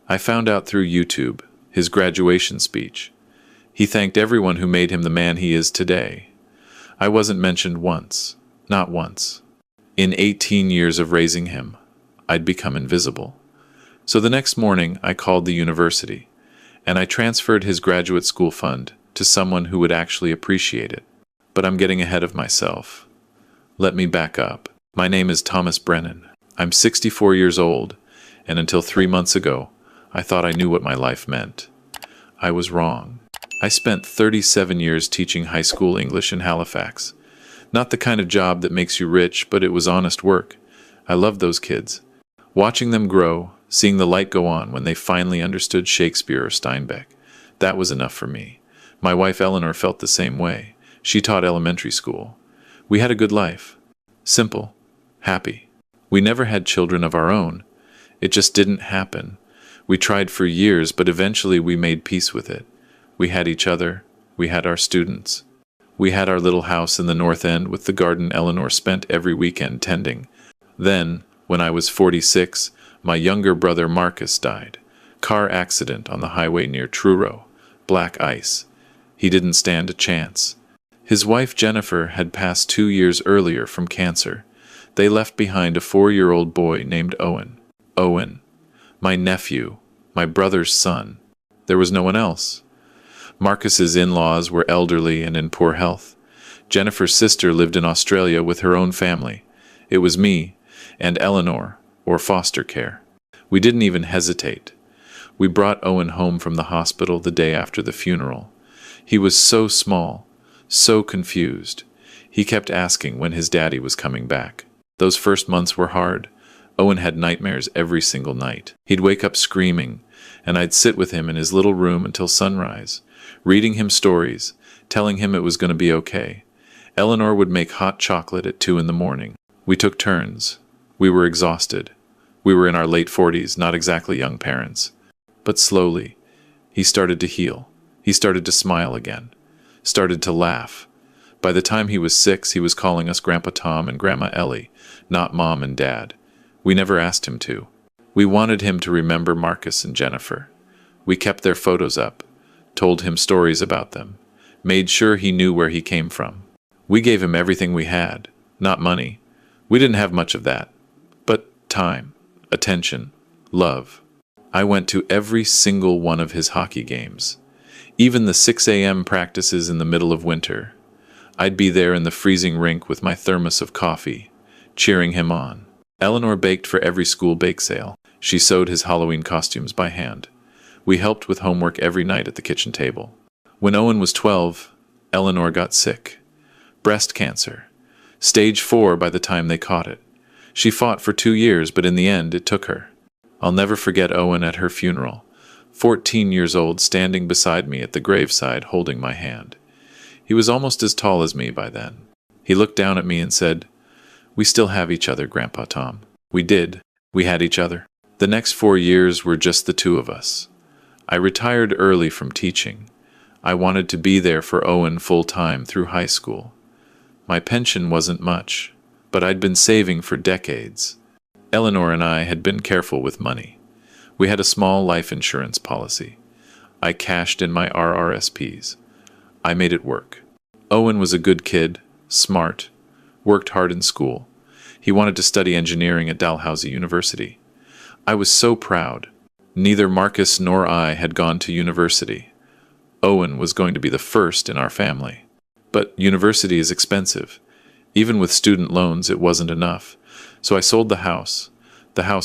I found out through YouTube, his graduation speech. He thanked everyone who made him the man he is today. I wasn't mentioned once, not once. In 18 years of raising him, I'd become invisible. So the next morning, I called the university, and I transferred his graduate school fund to someone who would actually appreciate it. But I'm getting ahead of myself. Let me back up. My name is Thomas Brennan. I'm 64 years old, and until 3 months ago, I thought I knew what my life meant. I was wrong. I spent 37 years teaching high school English in Halifax. Not the kind of job that makes you rich, but it was honest work. I loved those kids. Watching them grow, seeing the light go on when they finally understood Shakespeare or Steinbeck, that was enough for me. My wife Eleanor felt the same way. She taught elementary school. We had a good life. Simple. Happy. We never had children of our own. It just didn't happen. We tried for years, but eventually we made peace with it. We had each other. We had our students. We had our little house in the North End with the garden Eleanor spent every weekend tending. Then, when I was 46, my younger brother Marcus died. Car accident on the highway near Truro. Black ice. He didn't stand a chance. His wife Jennifer had passed 2 years earlier from cancer. They left behind a 4-year-old boy named Owen. Owen. My nephew. My brother's son. There was no one else. Marcus's in-laws were elderly and in poor health. Jennifer's sister lived in Australia with her own family. It was me and Eleanor, or foster care. We didn't even hesitate. We brought Owen home from the hospital the day after the funeral. He was so small, so confused. He kept asking when his daddy was coming back. Those first months were hard. Owen had nightmares every single night. He'd wake up screaming, and I'd sit with him in his little room until sunrise, reading him stories, telling him it was going to be okay. Eleanor would make hot chocolate at 2 in the morning. We took turns. We were exhausted. We were in our late 40s, not exactly young parents. But slowly, he started to heal. He started to smile again. Started to laugh. By the time he was 6, he was calling us Grandpa Tom and Grandma Ellie, not Mom and Dad. We never asked him to. We wanted him to remember Marcus and Jennifer. We kept their photos up, told him stories about them, made sure he knew where he came from. We gave him everything we had, not money. We didn't have much of that, but time, attention, love. I went to every single one of his hockey games, even the 6 a.m. practices in the middle of winter. I'd be there in the freezing rink with my thermos of coffee, cheering him on. Eleanor baked for every school bake sale. She sewed his Halloween costumes by hand. We helped with homework every night at the kitchen table. When Owen was 12, Eleanor got sick. Breast cancer. Stage 4 by the time they caught it. She fought for 2 years, but in the end, it took her. I'll never forget Owen at her funeral, 14 years old, standing beside me at the graveside holding my hand. He was almost as tall as me by then. He looked down at me and said, "We still have each other, Grandpa Tom." We did. We had each other. The next 4 years were just the two of us. I retired early from teaching. I wanted to be there for Owen full-time through high school. My pension wasn't much, but I'd been saving for decades. Eleanor and I had been careful with money. We had a small life insurance policy. I cashed in my RRSPs. I made it work. Owen was a good kid, smart, worked hard in school. He wanted to study engineering at Dalhousie University. I was so proud. Neither Marcus nor I had gone to university. Owen was going to be the first in our family. But university is expensive. Even with student loans, it wasn't enough. So I sold the house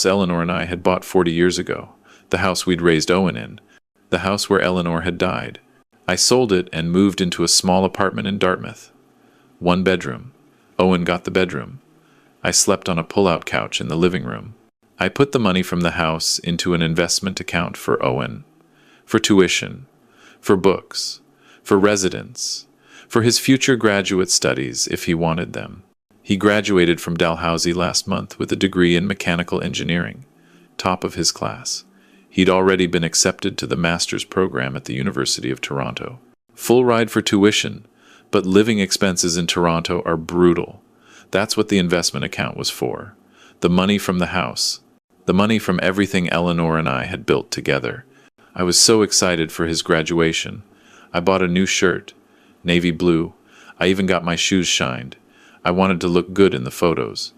Eleanor and I had bought 40 years ago, the house we'd raised Owen in, the house where Eleanor had died. I sold it and moved into a small apartment in Dartmouth. 1 bedroom. Owen got the bedroom. I slept on a pull-out couch in the living room. I put the money from the house into an investment account for Owen, for tuition, for books, for residence, for his future graduate studies if he wanted them. He graduated from Dalhousie last month with a degree in mechanical engineering, top of his class. He'd already been accepted to the master's program at the University of Toronto. Full ride for tuition, but living expenses in Toronto are brutal. That's what the investment account was for. The money from the house. The money from everything Eleanor and I had built together. I was so excited for his graduation. I bought a new shirt, navy blue. I even got my shoes shined. I wanted to look good in the photos.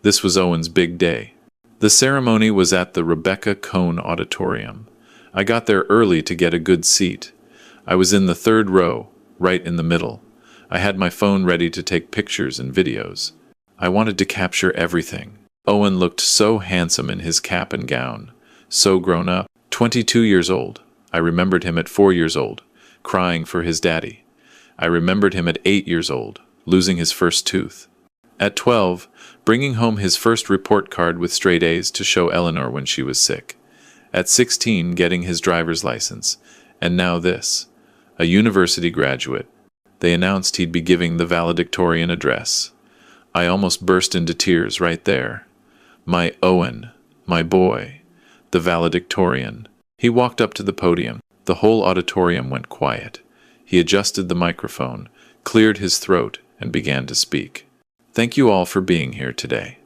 This was Owen's big day. The ceremony was at the Rebecca Cohn Auditorium. I got there early to get a good seat. I was in the third row, right in the middle. I had my phone ready to take pictures and videos. I wanted to capture everything. Owen looked so handsome in his cap and gown, so grown up. 22 years old. I remembered him at 4 years old, crying for his daddy. I remembered him at 8 years old, losing his first tooth. At 12, bringing home his first report card with straight A's to show Eleanor when she was sick. At 16, getting his driver's license. And now this. A university graduate. They announced he'd be giving the valedictorian address. I almost burst into tears right there. My Owen, my boy, the valedictorian. He walked up to the podium. The whole auditorium went quiet. He adjusted the microphone, cleared his throat, and began to speak. Thank you all for being here today.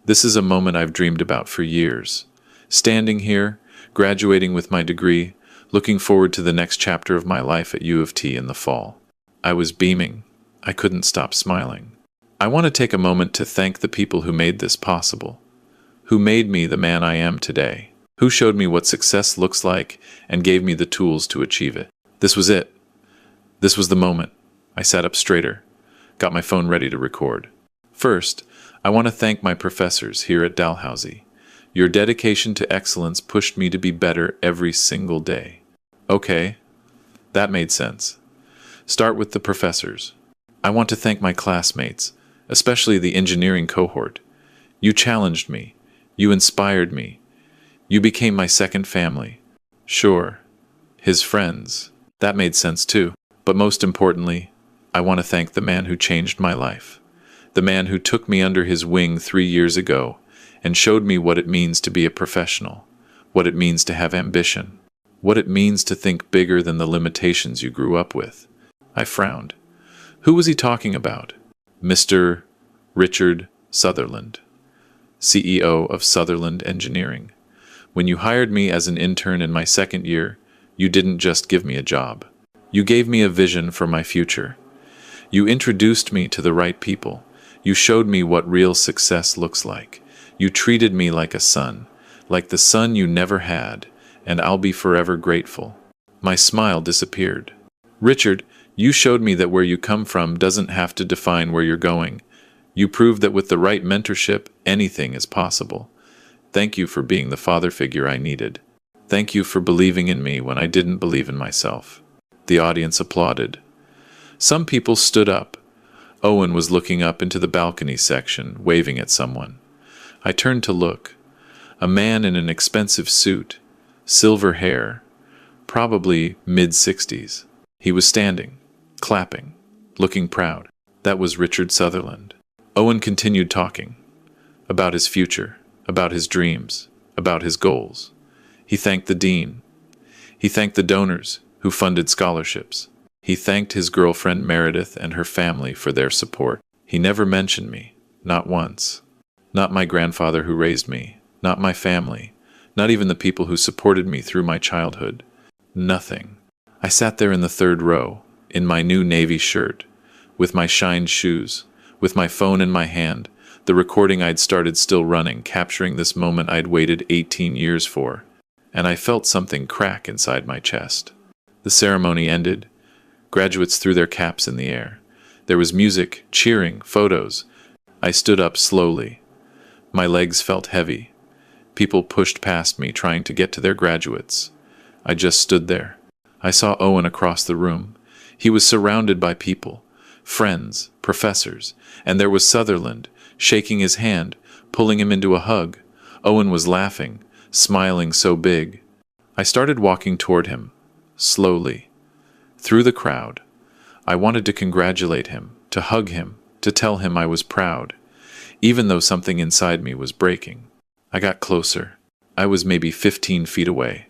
This is a moment I've dreamed about for years. Standing here, graduating with my degree, looking forward to the next chapter of my life at U of T in the fall. I was beaming. I couldn't stop smiling. I want to take a moment to thank the people who made this possible, who made me the man I am today, who showed me what success looks like and gave me the tools to achieve it. This was it. This was the moment. I sat up straighter, got my phone ready to record. First, I want to thank my professors here at Dalhousie. Your dedication to excellence pushed me to be better every single day. Okay, that made sense. Start with the professors. I want to thank my classmates, especially the engineering cohort. You challenged me. You inspired me. You became my second family. Sure, his friends. That made sense too. But most importantly, I want to thank the man who changed my life. The man who took me under his wing 3 years ago and showed me what it means to be a professional, what it means to have ambition, what it means to think bigger than the limitations you grew up with. I frowned. Who was he talking about? Mr. Richard Sutherland, CEO of Sutherland Engineering. When you hired me as an intern in my second year, you didn't just give me a job. You gave me a vision for my future. You introduced me to the right people. You showed me what real success looks like. You treated me like a son, like the son you never had, and I'll be forever grateful. My smile disappeared. Richard, you showed me that where you come from doesn't have to define where you're going. You proved that with the right mentorship, anything is possible. Thank you for being the father figure I needed. Thank you for believing in me when I didn't believe in myself. The audience applauded. Some people stood up. Owen was looking up into the balcony section, waving at someone. I turned to look. A man in an expensive suit, silver hair, probably mid-60s. He was standing, clapping, looking proud. That was Richard Sutherland. Owen continued talking. About his future, about his dreams, about his goals. He thanked the dean. He thanked the donors who funded scholarships. He thanked his girlfriend Meredith and her family for their support. He never mentioned me, not once. Not my grandfather who raised me, not my family, not even the people who supported me through my childhood. Nothing. I sat there in the third row, in my new navy shirt, with my shined shoes, with my phone in my hand, the recording I'd started still running, capturing this moment I'd waited 18 years for. And I felt something crack inside my chest. The ceremony ended. Graduates threw their caps in the air. There was music, cheering, photos. I stood up slowly. My legs felt heavy. People pushed past me, trying to get to their graduates. I just stood there. I saw Owen across the room. He was surrounded by people, friends, professors, and there was Sutherland, shaking his hand, pulling him into a hug. Owen was laughing, smiling so big. I started walking toward him, slowly, through the crowd. I wanted to congratulate him, to hug him, to tell him I was proud, even though something inside me was breaking. I got closer. I was maybe 15 feet away.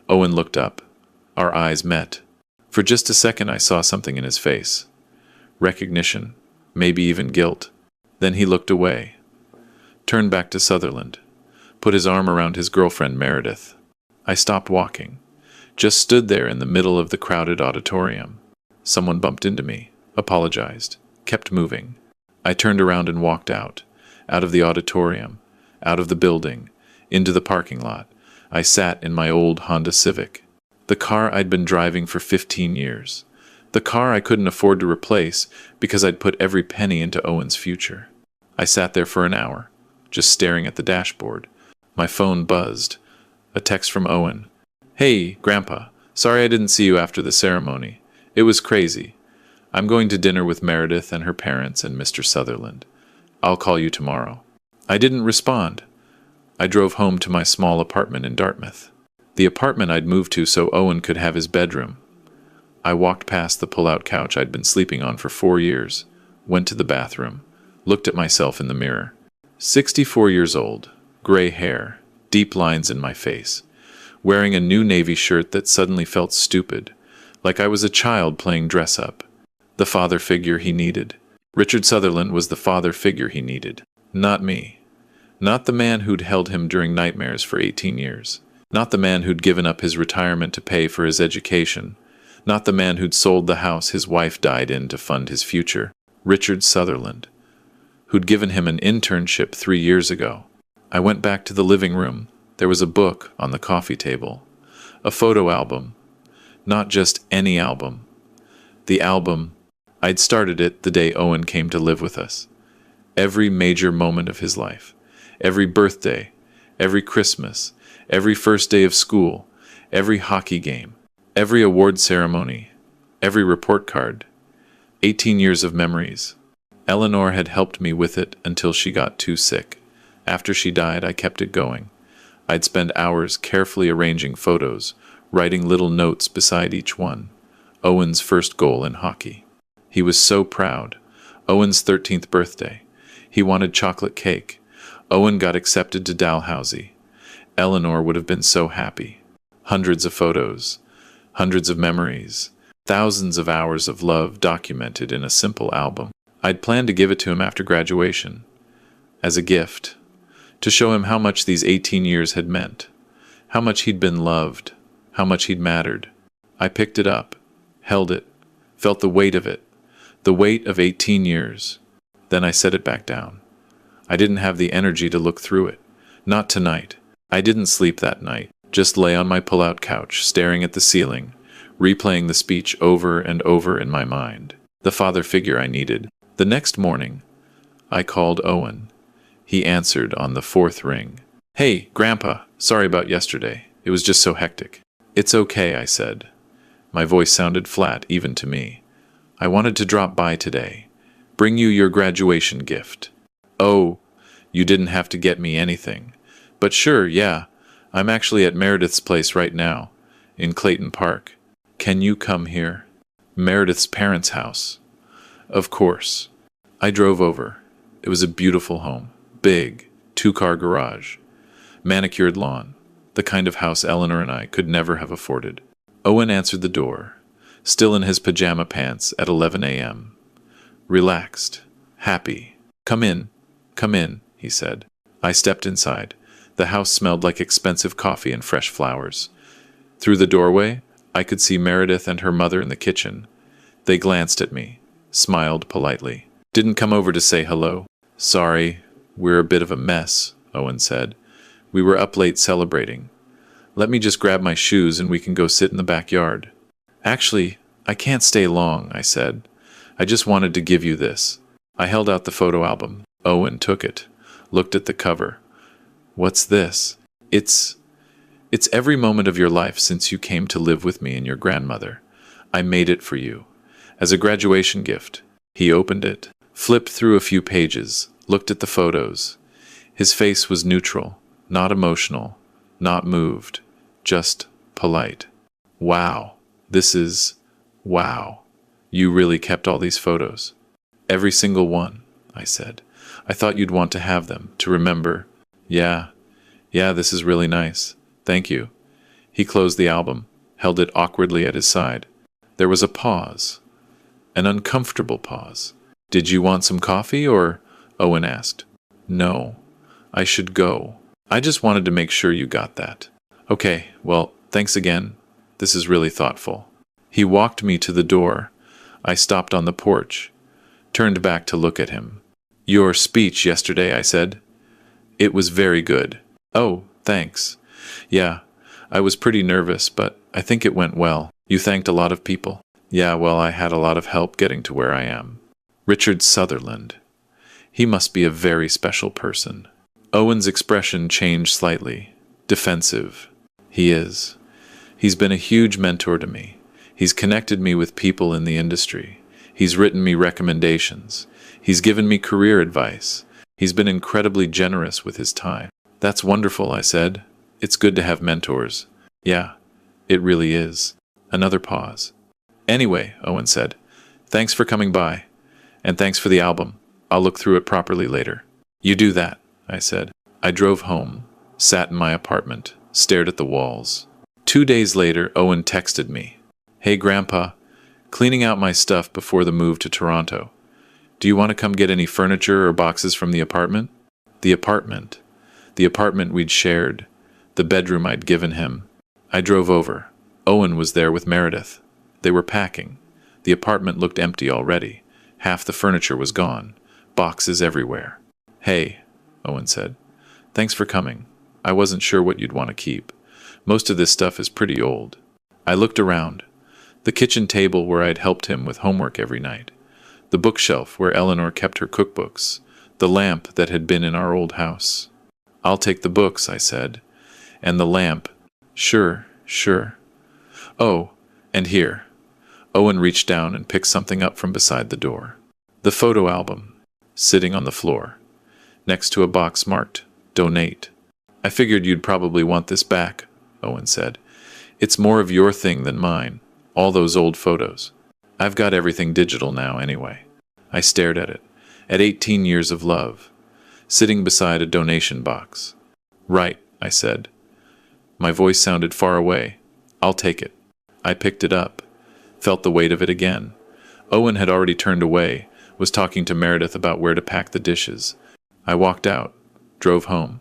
Owen looked up. Our eyes met. For just a second I saw something in his face. Recognition, maybe even guilt. Then he looked away. Turned back to Sutherland. put his arm around his girlfriend Meredith. I stopped walking, just stood there in the middle of the crowded auditorium. Someone bumped into me, apologized, kept moving. I turned around and walked out of the auditorium, out of the building, into the parking lot. I sat in my old Honda Civic, the car I'd been driving for 15 years, the car I couldn't afford to replace because I'd put every penny into Owen's future. I sat there for an hour, just staring at the dashboard. My phone buzzed. A text from Owen. "Hey, Grandpa. Sorry I didn't see you after the ceremony. It was crazy. I'm going to dinner with Meredith and her parents and Mr. Sutherland. I'll call you tomorrow." I didn't respond. I drove home to my small apartment in Dartmouth, the apartment I'd moved to so Owen could have his bedroom. I walked past the pull-out couch I'd been sleeping on for 4 years, went to the bathroom, looked at myself in the mirror. 64 years old, gray hair, deep lines in my face, wearing a new navy shirt that suddenly felt stupid, like I was a child playing dress-up. The father figure he needed. Richard Sutherland was the father figure he needed. Not me. Not the man who'd held him during nightmares for 18 years. Not the man who'd given up his retirement to pay for his education. Not the man who'd sold the house his wife died in to fund his future. Richard Sutherland, who'd given him an internship 3 years ago. I went back to the living room. There was a book on the coffee table. A photo album. Not just any album. The album. I'd started it the day Owen came to live with us. Every major moment of his life. Every birthday. Every Christmas. Every first day of school. Every hockey game. Every award ceremony. Every report card. 18 years of memories. Eleanor had helped me with it until she got too sick. After she died, I kept it going. I'd spend hours carefully arranging photos, writing little notes beside each one. Owen's first goal in hockey. He was so proud. Owen's 13th birthday. He wanted chocolate cake. Owen got accepted to Dalhousie. Eleanor would have been so happy. Hundreds of photos. Hundreds of memories. Thousands of hours of love documented in a simple album. I'd planned to give it to him after graduation. As a gift. To show him how much these 18 years had meant. How much he'd been loved. How much he'd mattered. I picked it up. Held it. Felt the weight of it. The weight of 18 years. Then I set it back down. I didn't have the energy to look through it. Not tonight. I didn't sleep that night. Just lay on my pull-out couch, staring at the ceiling, replaying the speech over and over in my mind. The father figure I needed. The next morning, I called Owen. He answered on the 4th ring. "Hey, Grandpa, sorry about yesterday. It was just so hectic." "It's okay," I said. My voice sounded flat even to me. "I wanted to drop by today. Bring you your graduation gift." "Oh, you didn't have to get me anything. But sure, yeah. I'm actually at Meredith's place right now, in Clayton Park. Can you come here?" Meredith's parents' house. Of course. I drove over. It was a beautiful home. Big, 2-car garage. Manicured lawn. The kind of house Eleanor and I could never have afforded. Owen answered the door, still in his pajama pants at 11 a.m. Relaxed. Happy. Come in, he said. I stepped inside. The house smelled like expensive coffee and fresh flowers. Through the doorway, I could see Meredith and her mother in the kitchen. They glanced at me, smiled politely. "Didn't come over to say hello?" "Sorry, we're a bit of a mess," Owen said. "We were up late celebrating. Let me just grab my shoes and we can go sit in the backyard." "Actually, I can't stay long," I said. "I just wanted to give you this." I held out the photo album. Owen took it, looked at the cover. "What's this?" It's every moment of your life since you came to live with me and your grandmother. I made it for you. As a graduation gift." He opened it, flipped through a few pages, looked at the photos. His face was neutral, not emotional, not moved, just polite. "Wow, wow. You really kept all these photos?" "Every single one," I said. "I thought you'd want to have them, to remember." Yeah, this is really nice. Thank you." He closed the album, held it awkwardly at his side. There was a pause. An uncomfortable pause. "Did you want some coffee, or?" Owen asked. "No. I should go." I just wanted to make sure you got that. Okay, well, thanks again. This is really thoughtful. He walked me to the door. I stopped on the porch, turned back to look at him. Your speech yesterday, I said. It was very good. Oh, thanks. Yeah, I was pretty nervous, but I think it went well. You thanked a lot of people. Yeah, well, I had a lot of help getting to where I am. Richard Sutherland. He must be a very special person. Owen's expression changed slightly. Defensive. He is. He's been a huge mentor to me. He's connected me with people in the industry. He's written me recommendations. He's given me career advice. He's been incredibly generous with his time. That's wonderful, I said. It's good to have mentors. Yeah, it really is. Another pause. Anyway, Owen said, thanks for coming by. And thanks for the album. I'll look through it properly later. You do that, I said. I drove home, sat in my apartment, stared at the walls. 2 days later, Owen texted me. Hey, Grandpa, cleaning out my stuff before the move to Toronto. Do you want to come get any furniture or boxes from the apartment? The apartment. The apartment we'd shared. The bedroom I'd given him. I drove over. Owen was there with Meredith. They were packing. The apartment looked empty already. Half the furniture was gone. Boxes everywhere. Hey, Owen said. Thanks for coming. I wasn't sure what you'd want to keep. Most of this stuff is pretty old. I looked around. The kitchen table where I'd helped him with homework every night. The bookshelf where Eleanor kept her cookbooks. The lamp that had been in our old house. I'll take the books, I said. And the lamp. Sure. Oh, and here. Owen reached down and picked something up from beside the door. The photo album, sitting on the floor, next to a box marked, Donate. I figured you'd probably want this back, Owen said. It's more of your thing than mine, all those old photos. I've got everything digital now anyway. I stared at it, at 18 years of love, sitting beside a donation box. Right, I said. My voice sounded far away. I'll take it. I picked it up, felt the weight of it again. Owen had already turned away, was talking to Meredith about where to pack the dishes. I walked out, drove home,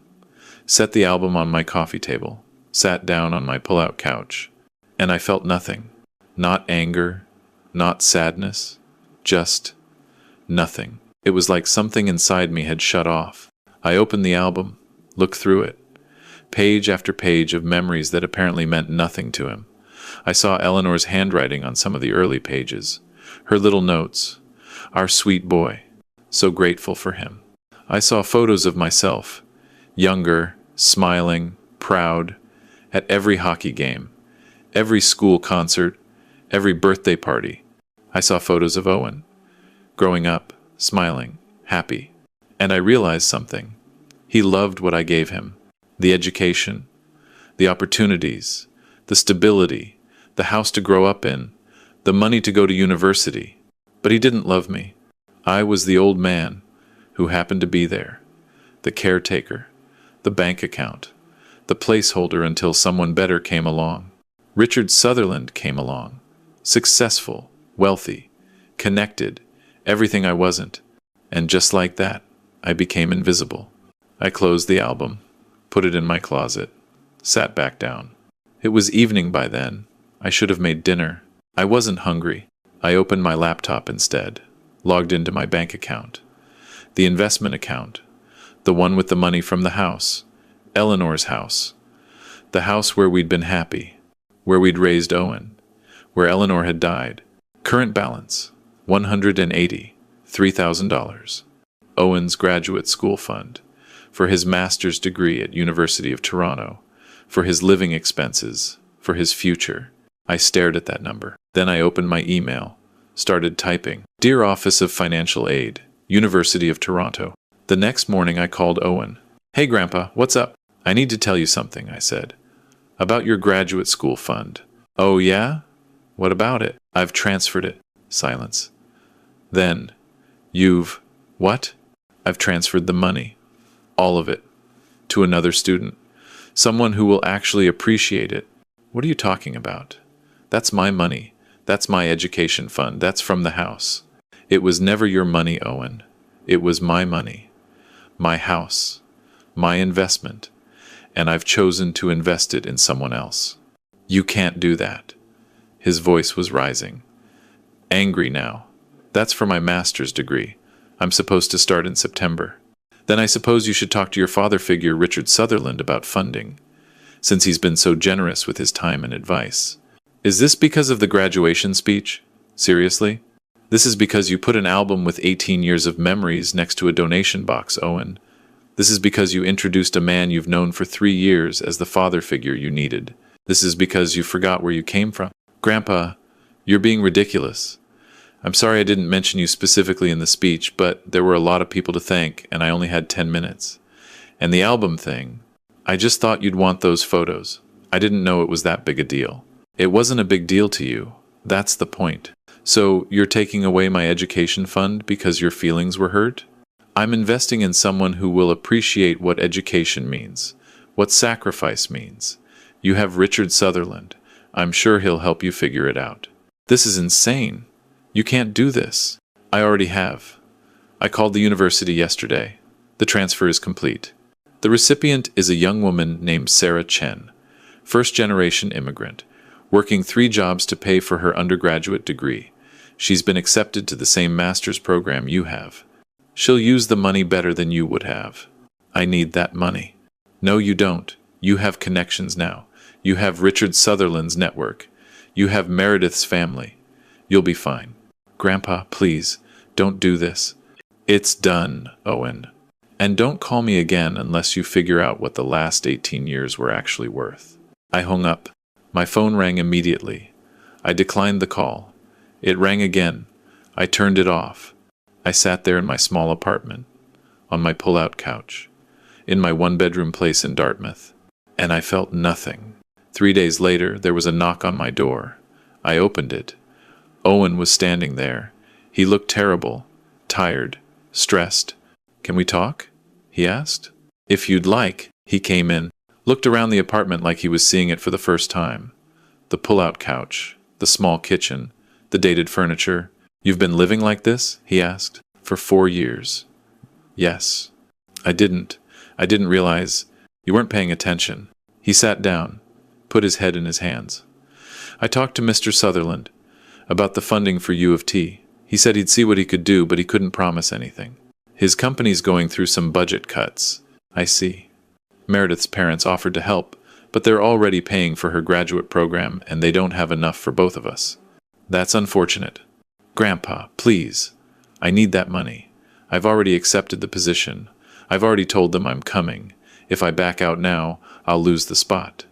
set the album on my coffee table, sat down on my pull-out couch, and I felt nothing. Not anger, not sadness, just nothing. It was like something inside me had shut off. I opened the album, looked through it. Page after page of memories that apparently meant nothing to him. I saw Eleanor's handwriting on some of the early pages. Her little notes. Our sweet boy. So grateful for him. I saw photos of myself. Younger, smiling, proud. At every hockey game. Every school concert. Every birthday party. I saw photos of Owen. Growing up, smiling, happy. And I realized something. He loved what I gave him. The education, the opportunities, the stability, the house to grow up in, the money to go to university. But he didn't love me. I was the old man who happened to be there, the caretaker, the bank account, the placeholder until someone better came along. Richard Sutherland came along, successful, wealthy, connected, everything I wasn't. And just like that, I became invisible. I closed the album. Put it in my closet, sat back down. It was evening by then. I should have made dinner. I wasn't hungry. I opened my laptop instead, logged into my bank account. The investment account, the one with the money from the house, Eleanor's house, the house where we'd been happy, where we'd raised Owen, where Eleanor had died. Current balance, $183,000. Owen's graduate school fund. For his master's degree at University of Toronto, for his living expenses, for his future. I stared at that number. Then I opened my email, started typing. Dear Office of Financial Aid, University of Toronto. The next morning I called Owen. Hey Grandpa, what's up? I need to tell you something, I said. About your graduate school fund. Oh yeah? What about it? I've transferred it. Silence. Then, what? I've transferred the money. All of it, to another student, someone who will actually appreciate it. What are you talking about? That's my money. That's my education fund. That's from the house. It was never your money, Owen. It was my money, my house, my investment. and I've chosen to invest it in someone else. You can't do that. His voice was rising. Angry now. That's for my master's degree. I'm supposed to start in September. Then I suppose you should talk to your father figure, Richard Sutherland, about funding, since he's been so generous with his time and advice. Is this because of the graduation speech? Seriously? This is because you put an album with 18 years of memories next to a donation box, Owen. This is because you introduced a man you've known for 3 years as the father figure you needed. This is because you forgot where you came from. Grandpa, you're being ridiculous. I'm sorry I didn't mention you specifically in the speech, but there were a lot of people to thank, and I only had 10 minutes. And the album thing, I just thought you'd want those photos. I didn't know it was that big a deal. It wasn't a big deal to you. That's the point. So you're taking away my education fund because your feelings were hurt? I'm investing in someone who will appreciate what education means, what sacrifice means. You have Richard Sutherland. I'm sure he'll help you figure it out. This is insane. You can't do this. I already have. I called the university yesterday. The transfer is complete. The recipient is a young woman named Sarah Chen, first-generation immigrant, working 3 jobs to pay for her undergraduate degree. She's been accepted to the same master's program you have. She'll use the money better than you would have. I need that money. No, you don't. You have connections now. You have Richard Sutherland's network. You have Meredith's family. You'll be fine. Grandpa, please, don't do this. It's done, Owen. And don't call me again unless you figure out what the last 18 years were actually worth. I hung up. My phone rang immediately. I declined the call. It rang again. I turned it off. I sat there in my small apartment, on my pull-out couch, in my one-bedroom place in Dartmouth, and I felt nothing. 3 days later, there was a knock on my door. I opened it. Owen was standing there. He looked terrible, tired, stressed. "Can we talk?" he asked. "If you'd like." He came in, looked around the apartment like he was seeing it for the first time. The pull-out couch, the small kitchen, the dated furniture. "You've been living like this?" he asked. "For 4 years." "Yes." I didn't realize. You weren't paying attention." He sat down, put his head in his hands. "I talked to Mr. Sutherland about the funding for U of T. He said he'd see what he could do, but he couldn't promise anything. His company's going through some budget cuts." "I see." "Meredith's parents offered to help, but they're already paying for her graduate program, and they don't have enough for both of us." "That's unfortunate." "Grandpa, please. I need that money. I've already accepted the position. I've already told them I'm coming. If I back out now, I'll lose the spot.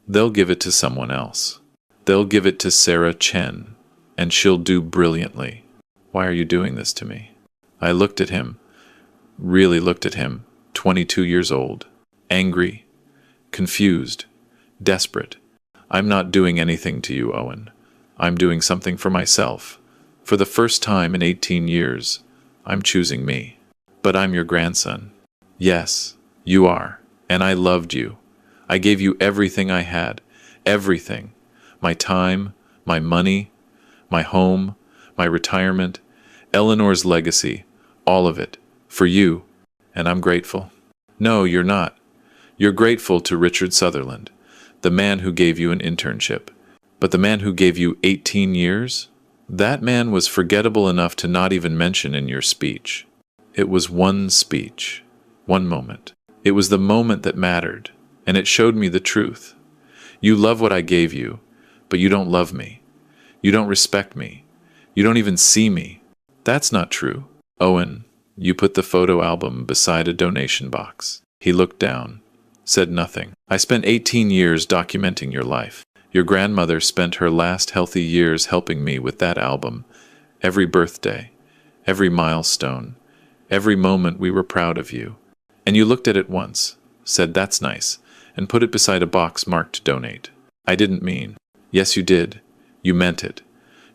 They'll give it to someone else. They'll give it to Sarah Chen, and she'll do brilliantly. Why are you doing this to me?" I looked at him, really looked at him, 22 years old, angry, confused, desperate. "I'm not doing anything to you, Owen. I'm doing something for myself. For the first time in 18 years, I'm choosing me. But I'm your grandson." "Yes, you are, and I loved you. I gave you everything I had, everything. My time, my money, my home, my retirement, Eleanor's legacy, all of it, for you, and I'm grateful." "No, you're not. You're grateful to Richard Sutherland, the man who gave you an internship. But the man who gave you 18 years? That man was forgettable enough to not even mention in your speech. It was one speech, one moment. It was the moment that mattered, and it showed me the truth. You love what I gave you, but you don't love me. You don't respect me. You don't even see me. That's not true. Owen, you put the photo album beside a donation box." He looked down, said nothing. "I spent 18 years documenting your life. Your grandmother spent her last healthy years helping me with that album. Every birthday, every milestone, every moment we were proud of you. And you looked at it once, said that's nice, and put it beside a box marked donate. I didn't mean. Yes, you did. You meant it.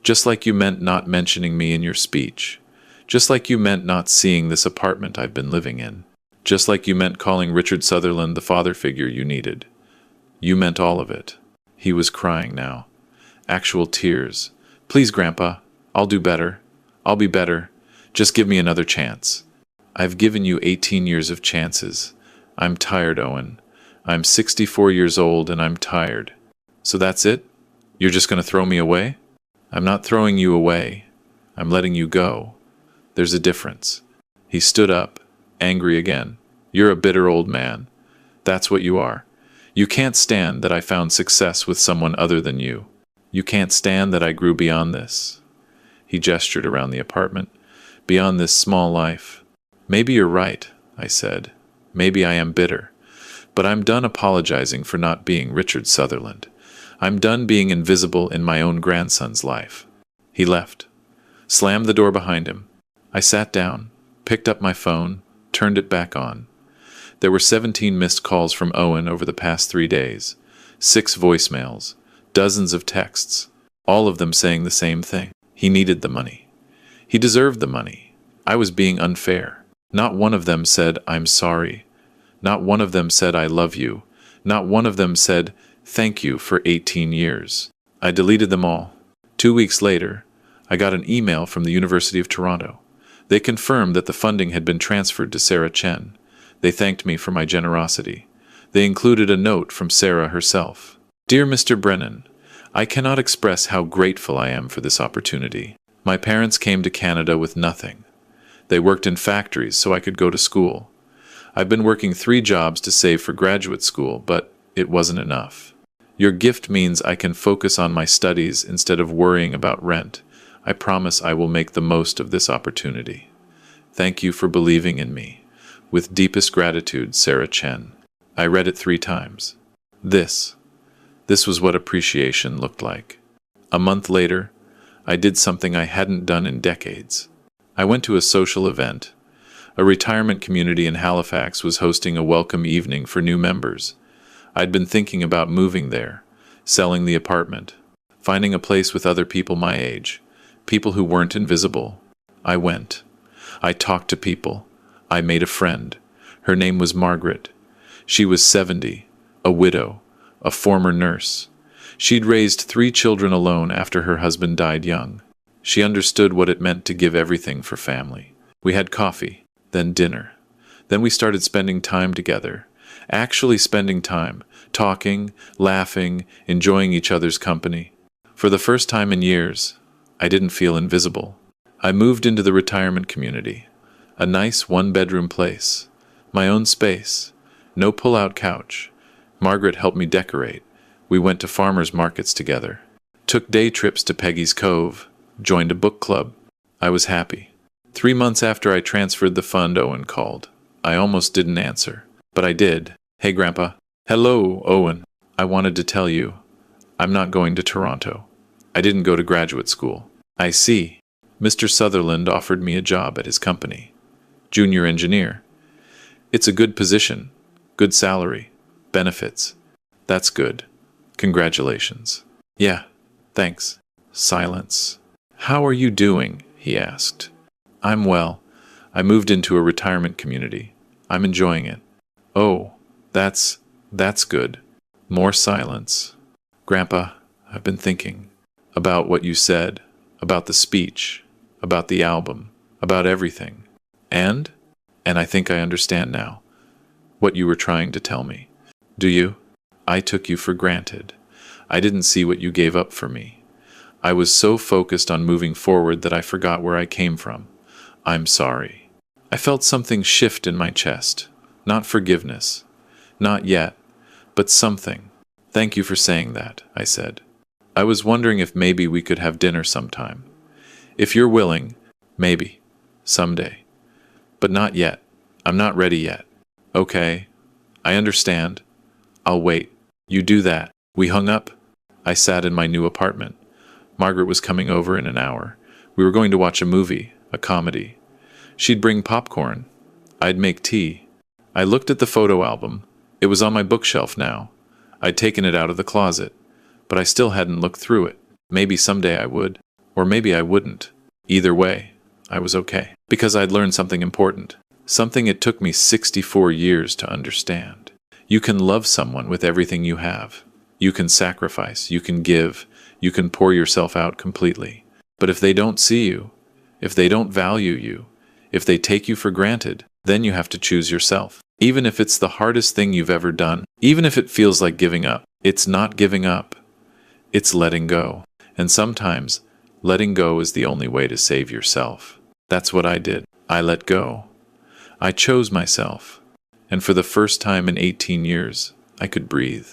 Just like you meant not mentioning me in your speech. Just like you meant not seeing this apartment I've been living in. Just like you meant calling Richard Sutherland the father figure you needed. You meant all of it." He was crying now. Actual tears. "Please, Grandpa, I'll do better. I'll be better. Just give me another chance. I've given you 18 years of chances. I'm tired, Owen. I'm 64 years old and I'm tired. So that's it? You're just going to throw me away? I'm not throwing you away. I'm letting you go. There's a difference. He stood up, angry again. You're a bitter old man. That's what you are. You can't stand that I found success with someone other than you. You can't stand that I grew beyond this. He gestured around the apartment. Beyond this small life. Maybe you're right, I said. Maybe I am bitter. But I'm done apologizing for not being Richard Sutherland. I'm done being invisible in my own grandson's life. He left, slammed the door behind him. I sat down, picked up my phone, turned it back on. There were 17 missed calls from Owen over the past 3 days, 6 voicemails, dozens of texts, all of them saying the same thing. He needed the money. He deserved the money. I was being unfair. Not one of them said, I'm sorry. Not one of them said, I love you. Not one of them said, thank you for 18 years. I deleted them all. 2 weeks later, I got an email from the University of Toronto. They confirmed that the funding had been transferred to Sarah Chen. They thanked me for my generosity. They included a note from Sarah herself. Dear Mr. Brennan, I cannot express how grateful I am for this opportunity. My parents came to Canada with nothing. They worked in factories so I could go to school. I've been working 3 jobs to save for graduate school, but it wasn't enough. Your gift means I can focus on my studies instead of worrying about rent. I promise I will make the most of this opportunity. Thank you for believing in me. With deepest gratitude, Sarah Chen. I read it 3 times. This was what appreciation looked like. A month later, I did something I hadn't done in decades. I went to a social event. A retirement community in Halifax was hosting a welcome evening for new members. I'd been thinking about moving there, selling the apartment, finding a place with other people my age, people who weren't invisible. I went. I talked to people. I made a friend. Her name was Margaret. She was 70, a widow, a former nurse. She'd raised 3 children alone after her husband died young. She understood what it meant to give everything for family. We had coffee, then dinner. Then we started spending time together. Actually spending time, talking, laughing, enjoying each other's company. For the first time in years, I didn't feel invisible. I moved into the retirement community. A nice 1-bedroom place. My own space. No pull-out couch. Margaret helped me decorate. We went to farmers markets together. Took day trips to Peggy's Cove. Joined a book club. I was happy. 3 months after I transferred the fund, Owen called. I almost didn't answer. But I did. Hey, Grandpa. Hello, Owen. I wanted to tell you. I'm not going to Toronto. I didn't go to graduate school. I see. Mr. Sutherland offered me a job at his company. Junior engineer. It's a good position. Good salary. Benefits. That's good. Congratulations. Yeah, thanks. Silence. How are you doing? He asked. I'm well. I moved into a retirement community. I'm enjoying it. Oh, that's good. More silence. Grandpa, I've been thinking about what you said, about the speech, about the album, about everything. And I think I understand now what you were trying to tell me. Do you? I took you for granted. I didn't see what you gave up for me. I was so focused on moving forward that I forgot where I came from. I'm sorry. I felt something shift in my chest. Not forgiveness. Not yet. But something. Thank you for saying that, I said. I was wondering if maybe we could have dinner sometime. If you're willing, maybe. Someday. But not yet. I'm not ready yet. Okay. I understand. I'll wait. You do that. We hung up. I sat in my new apartment. Margaret was coming over in an hour. We were going to watch a movie, a comedy. She'd bring popcorn. I'd make tea. I looked at the photo album. It was on my bookshelf now. I'd taken it out of the closet, but I still hadn't looked through it. Maybe someday I would, or maybe I wouldn't. Either way, I was okay, because I'd learned something important, something it took me 64 years to understand. You can love someone with everything you have. You can sacrifice, you can give, you can pour yourself out completely. But if they don't see you, if they don't value you, if they take you for granted, then you have to choose yourself. Even if it's the hardest thing you've ever done, Even if it feels like giving up, it's not giving up. It's letting go. And sometimes, letting go is the only way to save yourself. That's what I did. I let go. I chose myself. And for the first time in 18 years, I could breathe.